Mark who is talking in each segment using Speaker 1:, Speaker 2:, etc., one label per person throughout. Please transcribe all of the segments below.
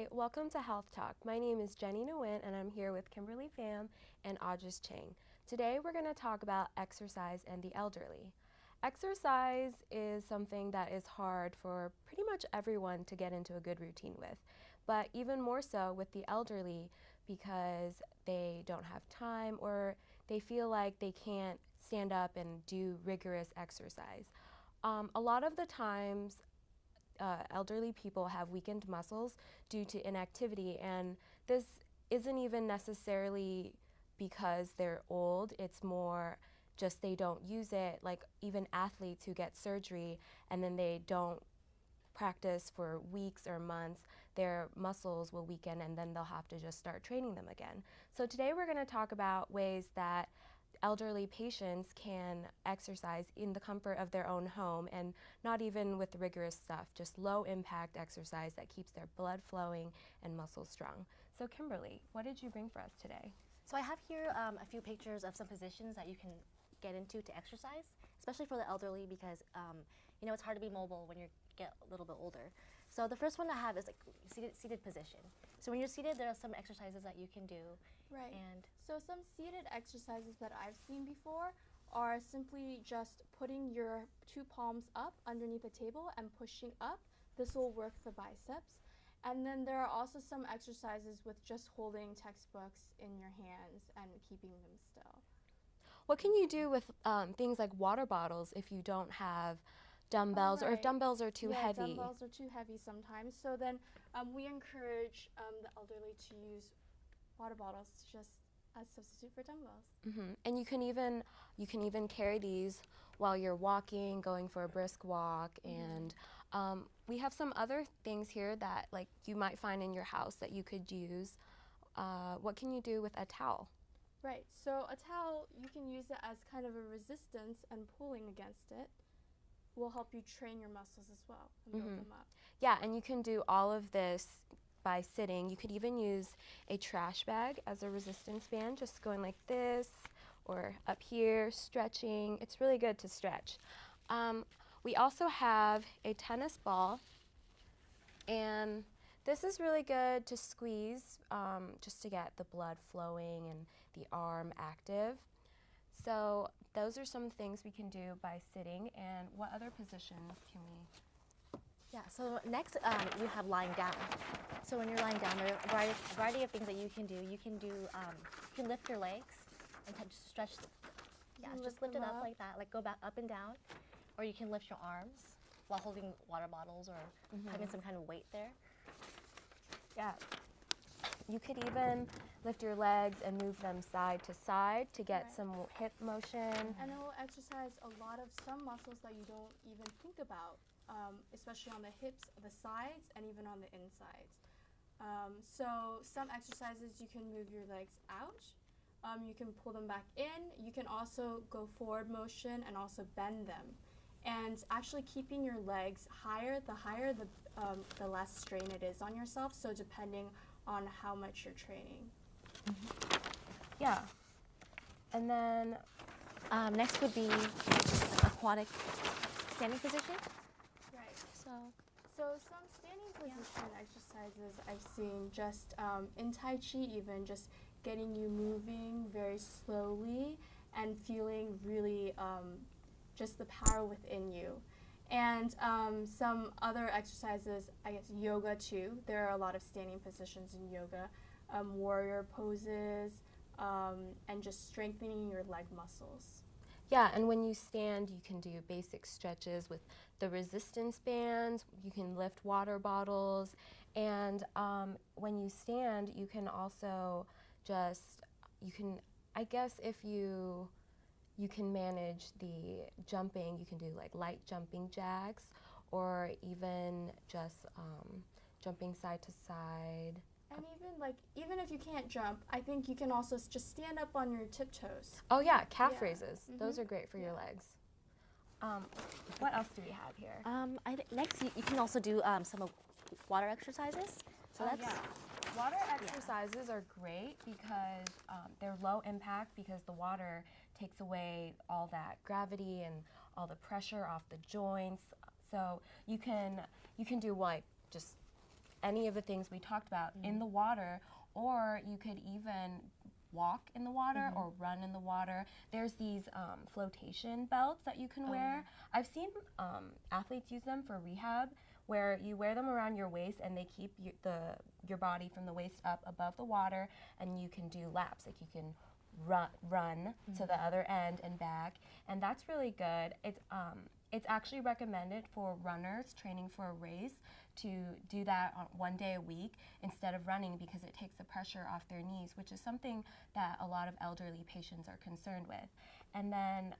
Speaker 1: Hi, welcome to Health Talk. My name is Jenny Nguyen and I'm here with Kimberly Pham and Audrey Chang. Today we're going to talk about exercise and the elderly. Exercise is something that is hard for pretty much everyone to get into a good routine with, but even more so with the elderly because they don't have time or they feel like they can't stand up and do rigorous exercise. A lot of the times elderly people have weakened muscles due to inactivity, and this isn't even necessarily because they're old, it's more just they don't use it. Like even athletes who get surgery and then they don't practice for weeks or months, their muscles will weaken and then they'll have to just start training them again. So today we're going to talk about ways that elderly patients can exercise in the comfort of their own home and not even with rigorous stuff, just low impact exercise that keeps their blood flowing and muscles strong. So Kimberly, what did you bring for us today?
Speaker 2: So I have here a few pictures of some positions that you can get into to exercise, especially for the elderly because it's hard to be mobile when you get a little bit older. So the first one I have is like seated position. So when you're seated, there are some exercises that you can do.
Speaker 3: Right.
Speaker 2: And
Speaker 3: so some seated exercises that I've seen before are simply just putting your two palms up underneath the table and pushing up. This will work the biceps. And then there are also some exercises with just holding textbooks in your hands and keeping them still.
Speaker 1: What can you do with things like water bottles if you don't have dumbbells or if dumbbells are too heavy?
Speaker 3: Dumbbells are too heavy sometimes. So then we encourage the elderly to use water bottles just as substitute for dumbbells.
Speaker 1: Mm-hmm. And you can even carry these while you're walking, going for a brisk walk, and we have some other things here that like you might find in your house that you could use. What can you do with a towel?
Speaker 3: Right, so a towel, you can use it as kind of a resistance, and pulling against it will help you train your muscles as well and build them up.
Speaker 1: Yeah, and you can do all of this by sitting. You could even use a trash bag as a resistance band, just going like this or up here, stretching. It's really good to stretch. We also have a tennis ball, and this is really good to squeeze just to get the blood flowing and the arm active. So those are some things we can do by sitting. And what other positions can we?
Speaker 2: yeah, so next you have lying down. So when you're lying down, there are a variety of things that you can do. You can lift your legs and just stretch. Yeah, just lift it up like that, like go back up and down, or you can lift your arms while holding water bottles or having some kind of weight there.
Speaker 1: Yeah. You could even lift your legs and move them side to side to get some hip motion.
Speaker 3: And it will exercise a lot of some muscles that you don't even think about, especially on the hips, the sides, and even on the insides. So some exercises you can move your legs out. You can pull them back in. You can also go forward motion and also bend them. And actually keeping your legs higher, the less strain it is on yourself. So depending on how much you're training.
Speaker 1: Yeah. And then
Speaker 2: Next would be aquatic standing position.
Speaker 3: Right.
Speaker 2: So
Speaker 3: some standing position exercises I've seen just in Tai Chi, even just getting you moving very slowly and feeling really just the power within you. And some other exercises, I guess yoga too. There are a lot of standing positions in yoga, warrior poses, and just strengthening your leg muscles.
Speaker 1: yeah, and when you stand, you can do basic stretches with the resistance bands. You can lift water bottles, and when you stand, you can also I guess if you can manage the jumping, you can do like light jumping jacks or even just jumping side to side.
Speaker 3: And even if you can't jump, I think you can also just stand up on your tiptoes.
Speaker 1: Oh yeah, calf raises. Those are great for your legs. What else do we have here?
Speaker 2: Next, you can also do some water exercises. So
Speaker 1: Water exercises are great because they're low impact because the water takes away all that gravity and all the pressure off the joints. So you can do like just any of the things we talked about in the water, or you could even walk in the water or run in the water. There's these flotation belts that you can wear. I've seen athletes use them for rehab, where you wear them around your waist and they keep your body from the waist up above the water, and you can do laps. Like you can run to the other end and back, and that's really good. It's actually recommended for runners training for a race to do that on 1 day a week instead of running, because it takes the pressure off their knees, which is something that a lot of elderly patients are concerned with. And then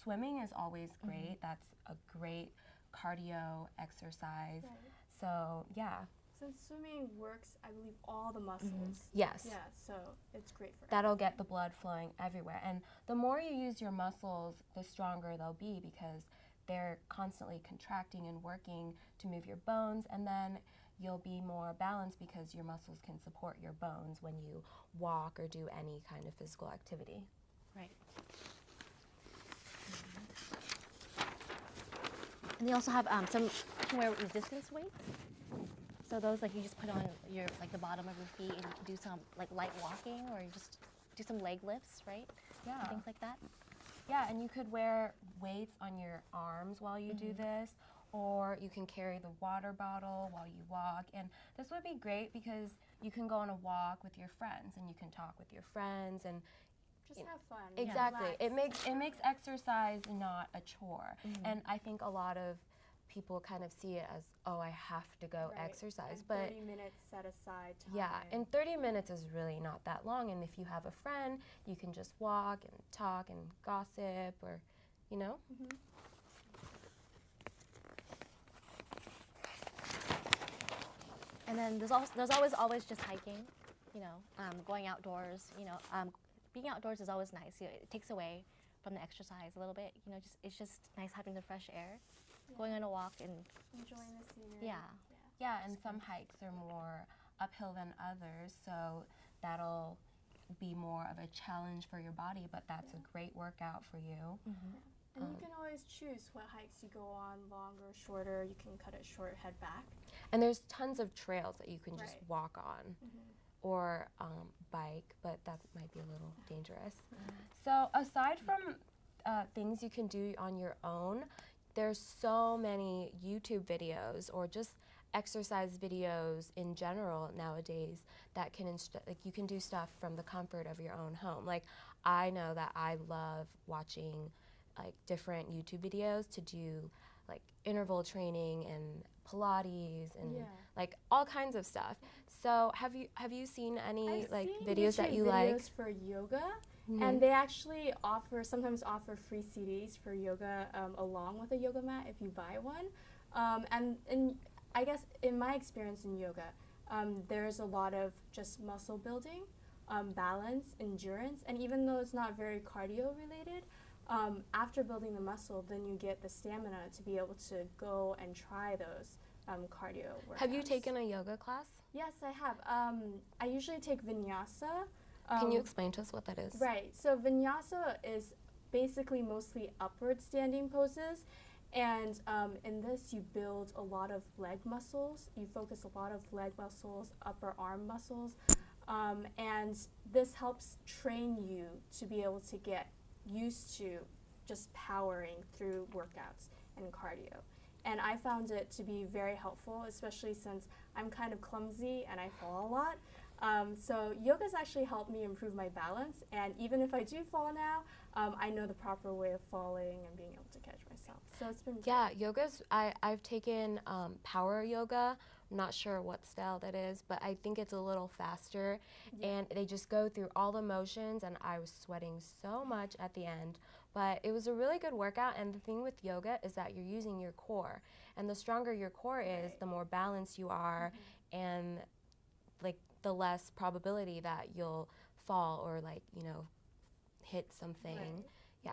Speaker 1: swimming is always great. That's a great cardio exercise.
Speaker 3: Right.
Speaker 1: So yeah.
Speaker 3: Since swimming works, I believe, all the muscles.
Speaker 1: Yes.
Speaker 3: Yeah, so it's great for
Speaker 1: That'll get the blood flowing everywhere. And the more you use your muscles, the stronger they'll be, because they're constantly contracting and working to move your bones, and then you'll be more balanced because your muscles can support your bones when you walk or do any kind of physical activity.
Speaker 2: Right. And they also have some, you can wear resistance weights. So those, like, you just put on your, like, the bottom of your feet, and you can do some, like, light walking, or you just do some leg lifts, right?
Speaker 1: Yeah.
Speaker 2: And things like that.
Speaker 1: Yeah, and you could wear weights on your arms while you do this, or you can carry the water bottle while you walk. And this would be great because you can go on a walk with your friends, and you can talk with your friends, and
Speaker 3: Just have fun.
Speaker 1: exactly.
Speaker 3: Relax.
Speaker 1: It makes exercise not a chore. And I think a lot of people kind of see it as, oh, I have to go
Speaker 3: Right.
Speaker 1: exercise,
Speaker 3: And
Speaker 1: but
Speaker 3: 30 minutes set aside time.
Speaker 1: yeah, and 30 minutes is really not that long. And if you have a friend, you can just walk and talk and gossip, or, you know.
Speaker 2: And then there's always just hiking, you know, going outdoors. You know, being outdoors is always nice. You know, it takes away from the exercise a little bit. You know, it's just nice having the fresh air, going on a walk, and
Speaker 3: Enjoying the scenery.
Speaker 2: yeah.
Speaker 1: Yeah, and some hikes are more uphill than others, so that'll be more of a challenge for your body, but that's a great workout for you.
Speaker 3: And you can always choose what hikes you go on, longer, shorter. You can cut it short, head back.
Speaker 1: And there's tons of trails that you can just
Speaker 3: Right.
Speaker 1: walk on or bike, but that might be a little dangerous. So aside from things you can do on your own, there's so many YouTube videos or just exercise videos in general nowadays that can like you can do stuff from the comfort of your own home. Like, I know that I love watching like different YouTube videos to do like interval training and Pilates and like all kinds of stuff. So have you seen any
Speaker 3: I've
Speaker 1: like
Speaker 3: seen
Speaker 1: videos that
Speaker 3: YouTube
Speaker 1: you like?
Speaker 3: videos for yoga, and they actually sometimes offer free CDs for yoga along with a yoga mat if you buy one. And I guess in my experience in yoga, there's a lot of just muscle building, balance, endurance, and even though it's not very cardio related, after building the muscle, then you get the stamina to be able to go and try those cardio workouts.
Speaker 1: Have you taken a yoga class?
Speaker 3: Yes, I have. I usually take vinyasa.
Speaker 1: Can you explain to us what that is?
Speaker 3: Right. So vinyasa is basically mostly upward standing poses. And in this, you build a lot of leg muscles. You focus a lot of leg muscles, upper arm muscles. And this helps train you to be able to get used to just powering through workouts and cardio. And I found it to be very helpful, especially since I'm kind of clumsy and I fall a lot. So yoga's actually helped me improve my balance, and even if I do fall now, I know the proper way of falling and being able to catch myself. So it's been
Speaker 1: Yeah, I've taken power yoga. I'm not sure what style that is, but I think it's a little faster, and they just go through all the motions, and I was sweating so much at the end. But it was a really good workout, and the thing with yoga is that you're using your core, and the stronger your core is, the more balanced you are, and like the less probability that you'll fall or like, you know, hit something. Yeah.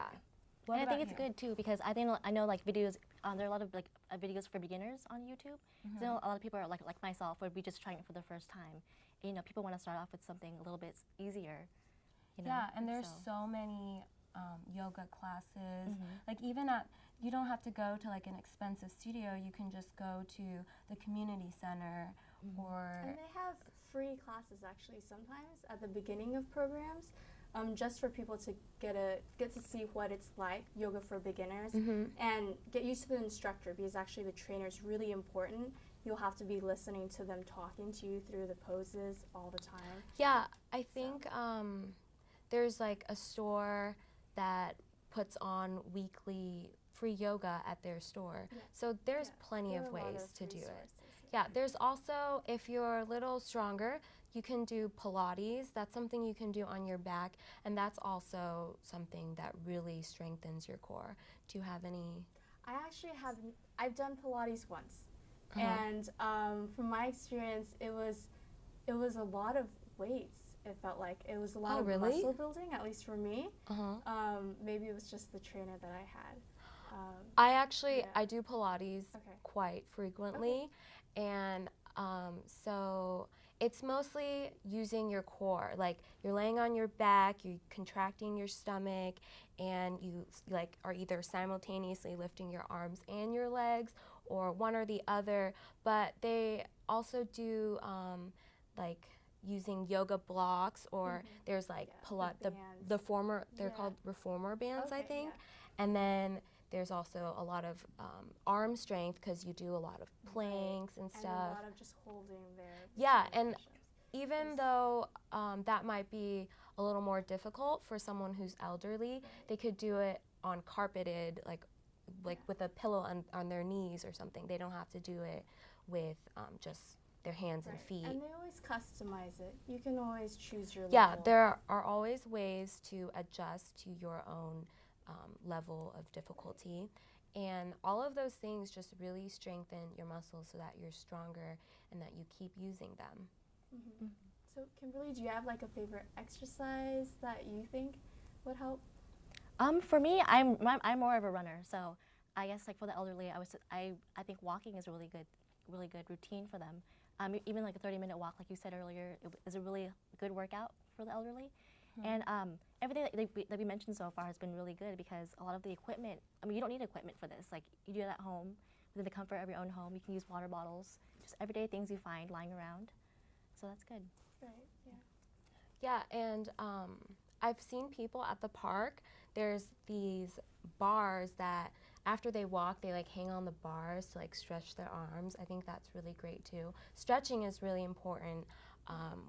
Speaker 2: And I think it's good too, because I know like videos. There are a lot of like videos for beginners on YouTube. So a lot of people are like myself would be just trying it for the first time. And, you know, people want to start off with something a little bit easier. You know?
Speaker 1: Yeah, and there's so many yoga classes. Like even you don't have to go to like an expensive studio. You can just go to the community center
Speaker 4: or
Speaker 3: And they have free classes actually sometimes at the beginning of programs, just for people to get to see what it's like, yoga for beginners, and get used to the instructor, because actually the trainer is really important. You'll have to be listening to them talking to you through the poses all the time.
Speaker 1: Yeah, I think there's like a store that puts on weekly free yoga at their store.
Speaker 3: Yeah.
Speaker 1: So there's
Speaker 3: Yeah,
Speaker 1: plenty
Speaker 3: there
Speaker 1: of
Speaker 3: are a lot
Speaker 1: ways
Speaker 3: of
Speaker 1: to do it.
Speaker 3: resources,
Speaker 1: Yeah, there's also, if you're a little stronger, you can do Pilates. That's something you can do on your back, and that's also something that really strengthens your core. Do you have any?
Speaker 3: I actually have. I've done Pilates once,
Speaker 1: Uh-huh.
Speaker 3: and from my experience, it was a lot of weights. It felt like it was a lot
Speaker 1: Oh,
Speaker 3: of
Speaker 1: really?
Speaker 3: muscle building, at least for me.
Speaker 1: Uh-huh.
Speaker 3: Maybe it was just the trainer that I had.
Speaker 1: I actually,
Speaker 3: Yeah.
Speaker 1: I do Pilates
Speaker 3: Okay.
Speaker 1: quite frequently, and so it's mostly using your core. Like you're laying on your back, you're contracting your stomach, and you like are either simultaneously lifting your arms and your legs, or one or the other. But they also do like using yoga blocks, or there's like
Speaker 3: Yeah, the bands.
Speaker 1: the former, they're
Speaker 3: Yeah.
Speaker 1: called reformer bands, I
Speaker 3: Okay,
Speaker 1: think.
Speaker 3: yeah.
Speaker 1: And then there's also a lot of arm strength, because you do a lot of planks and
Speaker 3: And
Speaker 1: stuff.
Speaker 3: a lot of just holding there.
Speaker 1: Yeah,
Speaker 3: between
Speaker 1: and
Speaker 3: push-ups.
Speaker 1: even
Speaker 3: Yes.
Speaker 1: though that might be a little more difficult for someone who's elderly,
Speaker 3: Right.
Speaker 1: they could do it on carpeted, like
Speaker 3: Yeah.
Speaker 1: with a pillow on their knees or something. They don't have to do it with just their hands and
Speaker 3: Right.
Speaker 1: feet.
Speaker 3: And they always customize it. You can always choose your
Speaker 1: Yeah,
Speaker 3: level.
Speaker 1: there are always ways to adjust to your own level of difficulty. And all of those things just really strengthen your muscles so that you're stronger and that you keep using them.
Speaker 3: So, Kimberly, do you have like a favorite exercise that you think would help?
Speaker 2: For me, I'm more of a runner, so I guess like for the elderly, I think walking is a really good routine for them. Even like a 30-minute walk, like you said earlier, is a really good workout for the elderly. And everything that we mentioned so far has been really good, because a lot of the equipment, I mean, you don't need equipment for this. Like, you do it at home, within the comfort of your own home. You can use water bottles, just everyday things you find lying around. So that's good.
Speaker 3: Right. Yeah.
Speaker 1: Yeah, and I've seen people at the park. There's these bars that after they walk, they like hang on the bars to like stretch their arms. I think that's really great too. Stretching is really important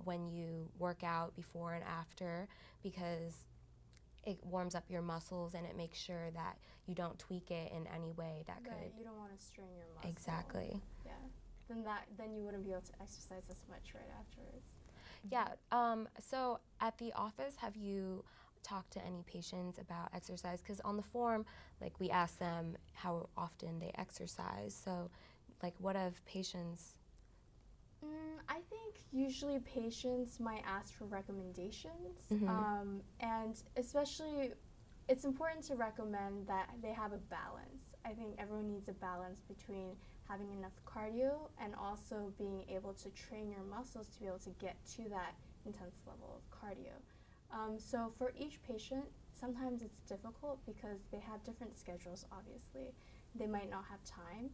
Speaker 1: when you work out before and after, because it warms up your muscles and it makes sure that you don't tweak it in any way that
Speaker 3: Right.
Speaker 1: could.
Speaker 3: You don't want to strain your muscle.
Speaker 1: Exactly.
Speaker 3: Yeah. Then you wouldn't be able to exercise as much right afterwards.
Speaker 1: Yeah. So at the office, have you talked to any patients about exercise? Because on the form, like we ask them how often they exercise. So, like, what have patients?
Speaker 3: I think usually patients might ask for recommendations, and especially it's important to recommend that they have a balance. I think everyone needs a balance between having enough cardio and also being able to train your muscles to be able to get to that intense level of cardio. So for each patient, sometimes it's difficult because they have different schedules, obviously. They might not have time.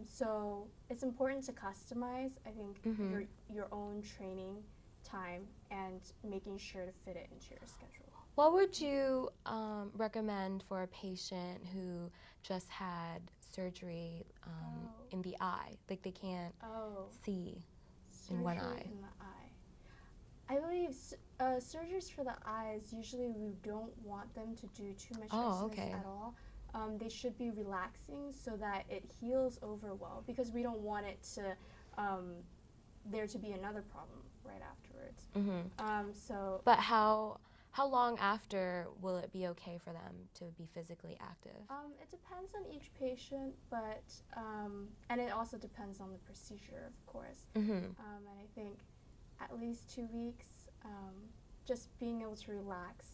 Speaker 3: So it's important to customize, I think, your own training time and making sure to fit it into your schedule.
Speaker 1: What would you recommend for a patient who just had surgery in the eye? Like they can't see in one
Speaker 3: Surgery
Speaker 1: eye.
Speaker 3: in the eye. I believe surgeries for the eyes, usually we don't want them to do too much exercise at all. They should be relaxing so that it heals over well, because we don't want it to there to be another problem right afterwards.
Speaker 1: But how long after will it be okay for them to be physically active?
Speaker 3: It depends on each patient, but and it also depends on the procedure, of course. And I think at least 2 weeks, just being able to relax,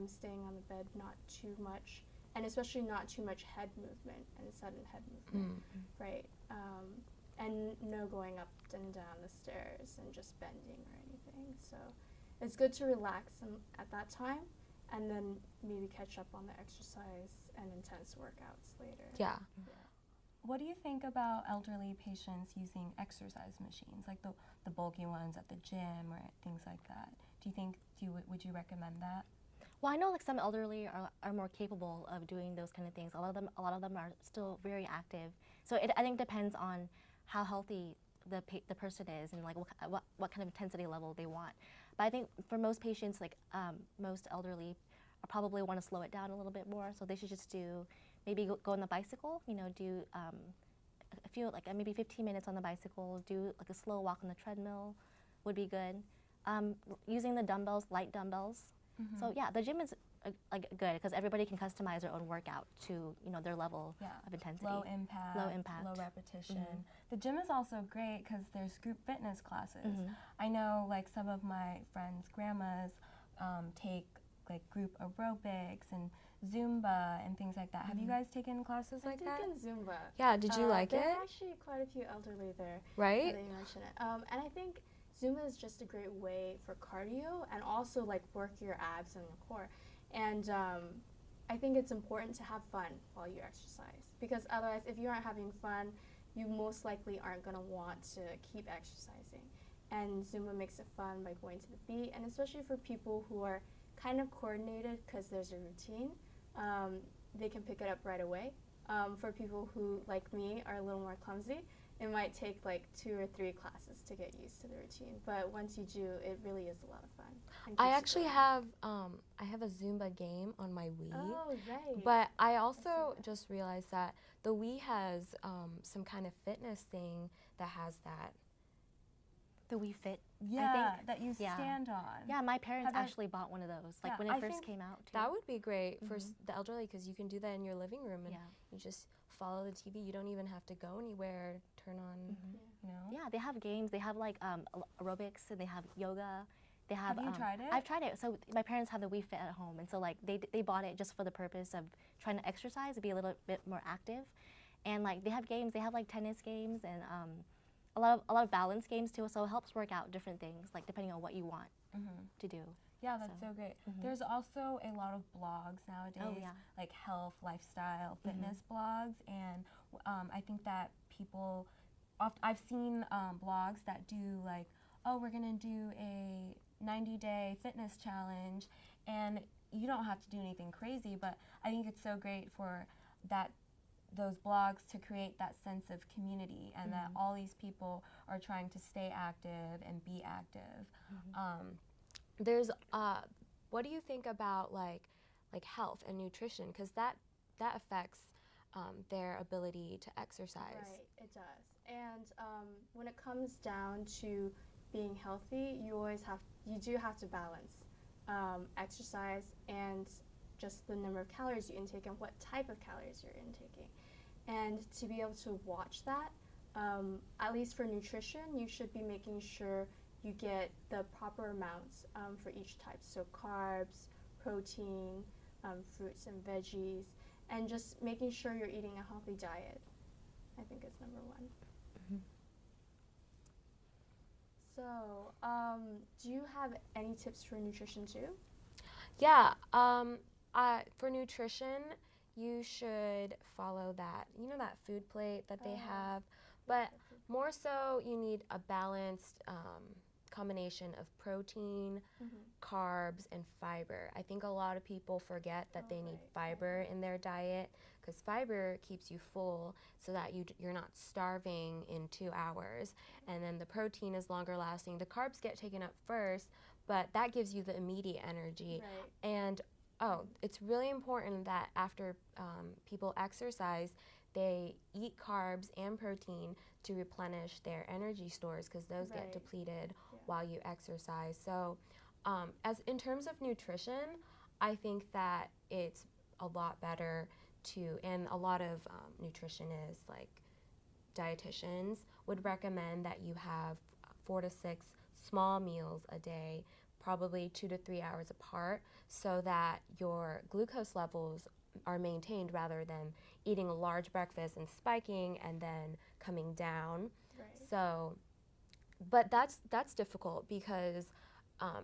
Speaker 3: staying on the bed, not too much, and especially not too much head movement and sudden head movement, right? And no going up and down the stairs and just bending or anything. So it's good to relax at that time, and then maybe catch up on the exercise and intense workouts later.
Speaker 1: Yeah. what do you think about elderly patients using exercise machines, like the bulky ones at the gym or things like that? Do you think, would you recommend that?
Speaker 2: Well, I know like some elderly are more capable of doing those kind of things. A lot of them are still very active. So I think depends on how healthy the person is and like what kind of intensity level they want. But I think for most patients, like most elderly, probably want to slow it down a little bit more. So they should just do maybe go on the bicycle. You know, do a few like maybe 15 minutes on the bicycle. Do like a slow walk on the treadmill, would be good. Using the dumbbells, light dumbbells.
Speaker 1: Mm-hmm.
Speaker 2: So yeah, the gym is like good because everybody can customize their own workout to their level of intensity.
Speaker 1: Low impact, low repetition. Mm-hmm. The gym is also great because there's group fitness classes. Mm-hmm. I know like some of my friends' grandmas take like group aerobics and Zumba and things like that. Mm-hmm. Have you guys taken classes like that?
Speaker 3: I've taken Zumba.
Speaker 1: Yeah, did you like it?
Speaker 3: There are actually quite a few elderly there.
Speaker 1: Right?
Speaker 3: That you mentioned it. And I think Zumba is just a great way for cardio and also like work your abs and your core. And I think it's important to have fun while you exercise because otherwise if you aren't having fun, you most likely aren't going to want to keep exercising. And Zumba makes it fun by going to the beat, and especially for people who are kind of coordinated because there's a routine, they can pick it up right away. For people who, like me, are a little more clumsy, it might take like 2 or 3 classes to get used to the routine, but once you do, it really is a lot of fun.
Speaker 1: I actually have I have a Zumba game on my Wii.
Speaker 3: Oh, right.
Speaker 1: But I also just realized that the Wii has some kind of fitness thing that has that.
Speaker 2: The Wii Fit.
Speaker 1: Yeah,
Speaker 2: I think,
Speaker 1: that you stand on.
Speaker 2: Yeah, my parents actually bought one of those, like when it first came out. Too.
Speaker 1: That would be great for the elderly because you can do that in your living room and you just follow the TV. You don't even have to go anywhere. Turn on, you know.
Speaker 2: Yeah, they have games. They have like aerobics and they have yoga. They have
Speaker 1: you tried it?
Speaker 2: I've tried it. So my parents have the Wii Fit at home, and so like they bought it just for the purpose of trying to exercise and be a little bit more active. And like they have games. They have like tennis games and a lot of balance games too. So it helps work out different things, like depending on what you want to do.
Speaker 1: Yeah, that's so great. There's also a lot of blogs nowadays, like health, lifestyle, fitness blogs, and I think that people, I've seen blogs that do like, oh, we're gonna do a 90-day fitness challenge, and you don't have to do anything crazy, but I think it's so great for those blogs to create that sense of community and that all these people are trying to stay active and be active. There's what do you think about like health and nutrition, because that affects their ability to exercise?
Speaker 3: Right, it does. And when it comes down to being healthy, you do have to balance exercise and just the number of calories you intake and what type of calories you're intaking. And to be able to watch that, at least for nutrition, you should be making sure you get the proper amounts for each type. So carbs, protein, fruits and veggies, and just making sure you're eating a healthy diet, I think is number one. So, do you have any tips for nutrition too?
Speaker 1: Yeah, for nutrition, you should follow that, that food plate that they have, but more so you need a balanced combination of protein, carbs, and fiber. I think a lot of people forget that they need fiber in their diet because fiber keeps you full so that you're not starving in 2 hours. And then the protein is longer lasting. The carbs get taken up first, but that gives you the immediate energy.
Speaker 3: Right.
Speaker 1: And it's really important that after people exercise, they eat carbs and protein to replenish their energy stores because those get depleted while you exercise. So as in terms of nutrition, I think that it's a lot better and a lot of nutritionists, like dietitians, would recommend that you have 4 to 6 small meals a day, probably 2 to 3 hours apart, so that your glucose levels are maintained rather than eating a large breakfast and spiking and then coming down.
Speaker 3: Right.
Speaker 1: So, but that's difficult because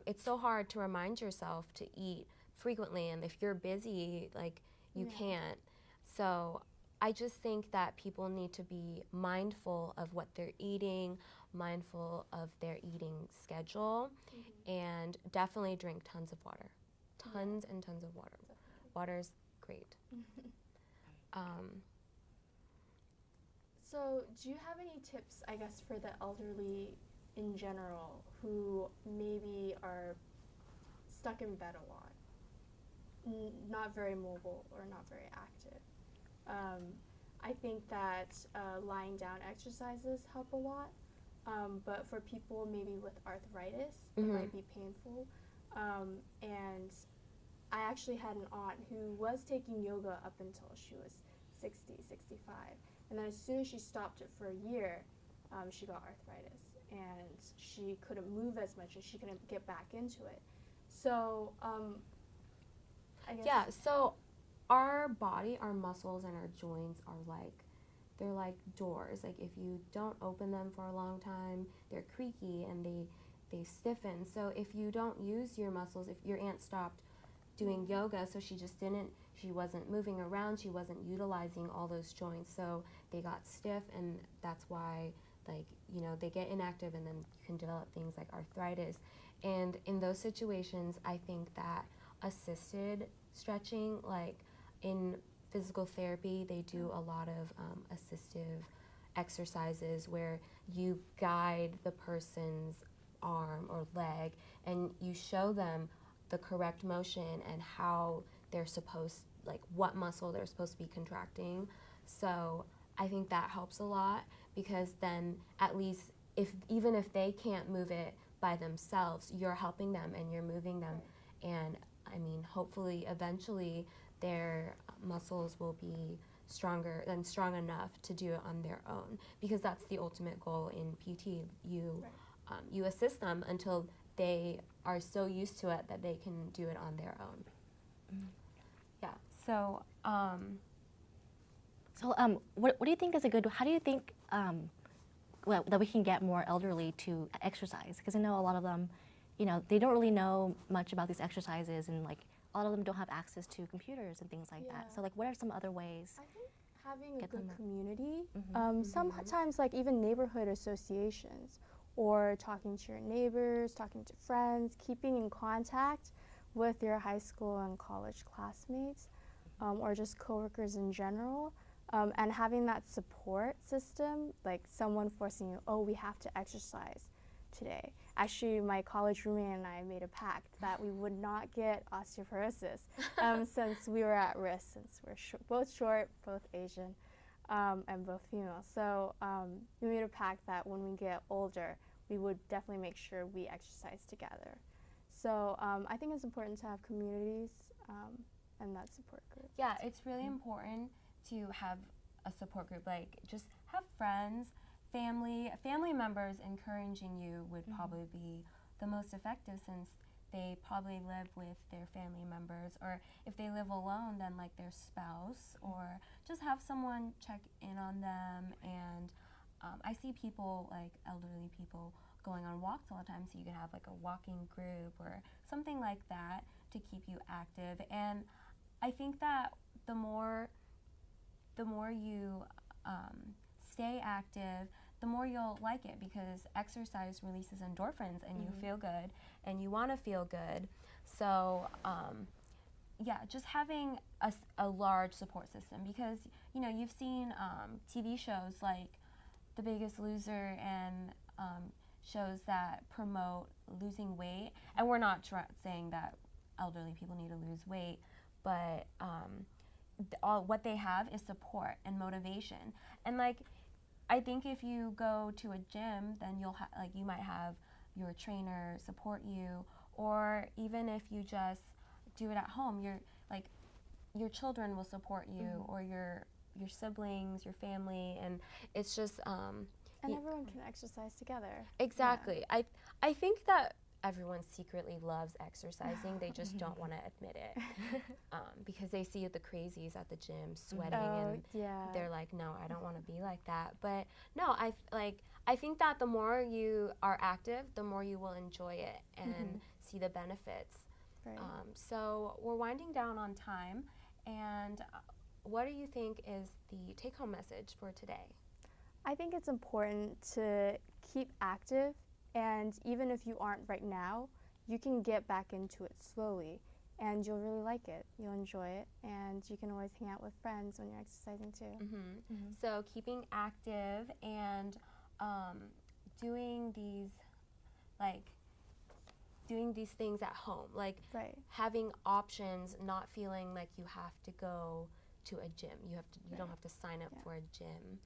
Speaker 1: it's so hard to remind yourself to eat frequently, and if you're busy, like you can't. So I just think that people need to be mindful of what they're eating, mindful of their eating schedule, and definitely drink tons of water. Tons and tons of water. Water's great.
Speaker 3: So, do you have any tips, I guess, for the elderly in general who maybe are stuck in bed a lot, not very mobile or not very active? I think that lying down exercises help a lot, but for people maybe with arthritis, it might be painful. And I actually had an aunt who was taking yoga up until she was 60, 65. And then as soon as she stopped it for a year, she got arthritis. And she couldn't move as much and she couldn't get back into it. So, I guess.
Speaker 1: Yeah, so our body, our muscles, and our joints are like, they're like doors. Like if you don't open them for a long time, they're creaky and they stiffen. So if you don't use your muscles, if your aunt stopped doing yoga, so she wasn't moving around, she wasn't utilizing all those joints, so they got stiff, and that's why, like, you know, they get inactive and then you can develop things like arthritis. And in those situations, I think that assisted stretching, like in physical therapy, they do a lot of assistive exercises where you guide the person's arm or leg and you show them the correct motion and how they're supposed, like what muscle they're supposed to be contracting. So I think that helps a lot, because then at least even if they can't move it by themselves, you're helping them and you're moving them. And I mean, hopefully eventually their muscles will be stronger and strong enough to do it on their own, because that's the ultimate goal in PT. You assist them until they are so used to it that they can do it on their own. Yeah. So.
Speaker 2: What do you think is a good? How do you think that we can get more elderly to exercise? Because I know a lot of them, you know, they don't really know much about these exercises, and like a lot of them don't have access to computers and things like that. So like, what are some other ways?
Speaker 3: I think having a good
Speaker 2: them
Speaker 3: community, sometimes like even neighborhood associations, or talking to your neighbors, talking to friends, keeping in contact with your high school and college classmates, or just coworkers in general, and having that support system, like someone forcing you, oh, we have to exercise today. Actually, my college roommate and I made a pact that we would not get osteoporosis since we were at risk, since we're both short, both Asian, and both female. So we made a pact that when we get older, we would definitely make sure we exercise together. So I think it's important to have communities and that support group.
Speaker 1: Yeah, it's really important to have a support group. Like, just have friends, family members encouraging you would probably be the most effective, since they probably live with their family members, or if they live alone, then like their spouse, or just have someone check in on them. And I see people, like elderly people, going on walks all the time, so you can have like a walking group or something like that to keep you active. And I think that the more you stay active, the more you'll like it, because exercise releases endorphins and you feel good and you want to feel good. So yeah, just having a large support system, because you know, you've seen TV shows like The Biggest Loser and shows that promote losing weight, and we're not saying that elderly people need to lose weight, but what they have is support and motivation. And like, I think if you go to a gym, then you might have your trainer support you, or even if you just do it at home, your children will support you, or your siblings, your family, and it's just
Speaker 3: and everyone can exercise together.
Speaker 1: Exactly. Yeah. I think that everyone secretly loves exercising. They just don't want to admit it, because they see the crazies at the gym sweating, and they're like, no, I don't want to be like that. But no, I think that the more you are active, the more you will enjoy it and see the benefits. Right. So we're winding down on time, and what do you think is the take-home message for today?
Speaker 3: I think it's important to keep active, and even if you aren't right now, you can get back into it slowly, and you'll really like it. You'll enjoy it, and you can always hang out with friends when you're exercising too.
Speaker 1: So keeping active and doing these things at home, like
Speaker 3: Right.
Speaker 1: having options, not feeling like you have to go to a gym. You don't have to sign up for a gym.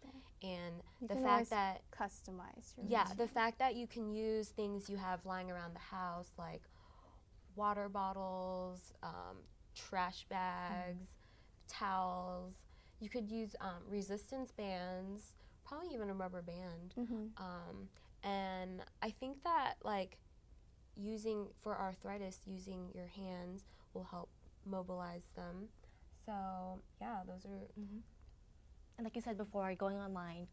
Speaker 1: And
Speaker 3: You
Speaker 1: the
Speaker 3: can
Speaker 1: fact
Speaker 3: always
Speaker 1: that
Speaker 3: customize your
Speaker 1: yeah,
Speaker 3: routine.
Speaker 1: the fact that you can use things you have lying around the house, like water bottles, trash bags, towels. You could use resistance bands, probably even a rubber band. And I think that like for arthritis, using your hands will help mobilize them. So yeah, those are.
Speaker 2: And like you said before, going online,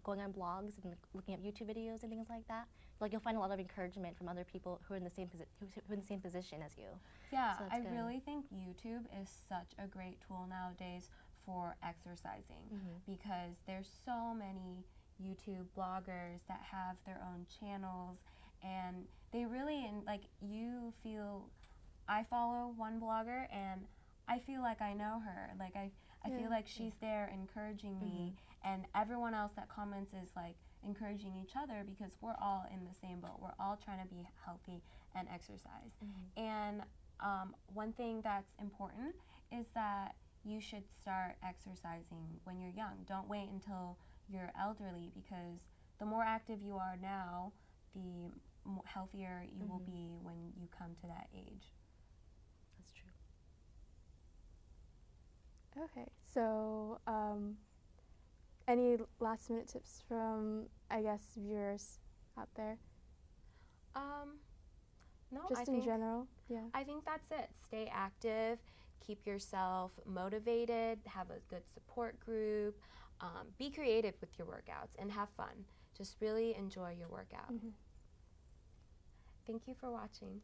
Speaker 2: going on blogs and looking at YouTube videos and things like that, like you'll find a lot of encouragement from other people who are in the same position as you.
Speaker 1: Yeah,
Speaker 2: So
Speaker 1: I
Speaker 2: that's good.
Speaker 1: really think YouTube is such a great tool nowadays for exercising because there's so many YouTube bloggers that have their own channels, and they really I follow one blogger and I feel like I know her. Like I feel like she's there encouraging me, and everyone else that comments is like encouraging each other because we're all in the same boat. We're all trying to be healthy and exercise. And one thing that's important is that you should start exercising when you're young. Don't wait until you're elderly, because the more active you are now, the healthier you will be when you come to that age.
Speaker 2: That's true.
Speaker 3: Okay, so any last minute tips from, I guess, viewers out there?
Speaker 1: No,
Speaker 3: Just in general? Yeah.
Speaker 1: I think that's it. Stay active, keep yourself motivated, have a good support group, be creative with your workouts, and have fun. Just really enjoy your workout. Thank you for watching.